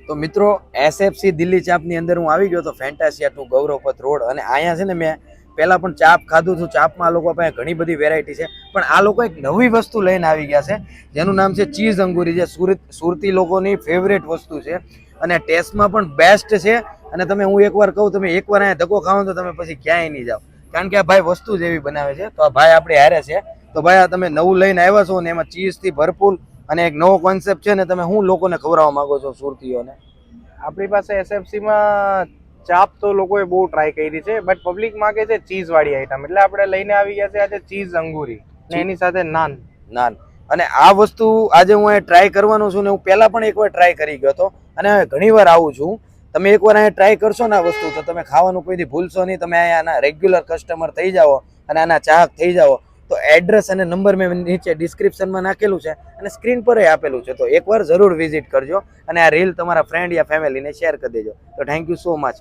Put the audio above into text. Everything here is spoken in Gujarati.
તો મિત્રો એસએફસી દિલ્હી ચાપની અંદર હું આવી ગયો તો ફેન્ટાસિયા ટુ ગૌરવપથ રોડ અને અહીંયા છે ને મેં પહેલાં પણ ચાપ ખાધું હતું. ચાપમાં આ લોકો પાસે ઘણી બધી વેરાયટી છે, પણ આ લોકો એક નવી વસ્તુ લઈને આવી ગયા છે જેનું નામ છે ચીઝ અંગુરી, જે સુરતી લોકોની ફેવરેટ વસ્તુ છે અને ટેસ્ટમાં પણ બેસ્ટ છે. અને તમે હું એકવાર કહું, તમે એકવાર અહીંયા ધક્કો ખાઓ તો તમે પછી ક્યાંય નહીં જાઓ, કારણ કે આ ભાઈ વસ્તુ જ એવી બનાવે છે. તો આ ભાઈ આપણે હારે છે. તો ભાઈ આ તમે નવું લઈને આવ્યા છો ને એમાં ચીઝથી ભરપૂર અને એક નવો કોન્સેપ્ટ છે ને, તમે શું લોકોને ખવડાવવા માંગો છો સુરતીઓને? આપણી પાસે એસએફસી માં ચાપ તો લોકોએ બહુ ટ્રાય કરી છે, બટ પબ્લિક માંગે છે ચીઝ વાળી આઈટમ, એટલે આપણે લઈને આવી ગયા છે આજે ચીઝ અંગુરી ને એની સાથે નાન. અને આ વસ્તુ આજે હું અહીંયા ટ્રાય કરવાનો છું ને હું પહેલા પણ એકવાર ટ્રાય કરી ગયો હતો અને ઘણી વાર આવું છું. તમે એકવાર અહીંયા ટ્રાય કરશો ને આ વસ્તુ, તો તમે ખાવાનું કોઈથી ભૂલશો નહીં. તમે અહીંયાના રેગ્યુલર કસ્ટમર થઈ જાઓ અને આના ચાહક થઈ જાઓ. તો એડ્રેસ અને નંબર મેં નીચે ડિસ્ક્રિપ્શનમાં નાખેલું છે અને સ્ક્રીન પર આપેલું છે. તો એકવાર જરૂર વિઝિટ કરજો અને આ રીલ તમારા ફ્રેન્ડ યા ફેમિલીને શેર કરી દેજો. તો થેન્ક યુ સો મચ.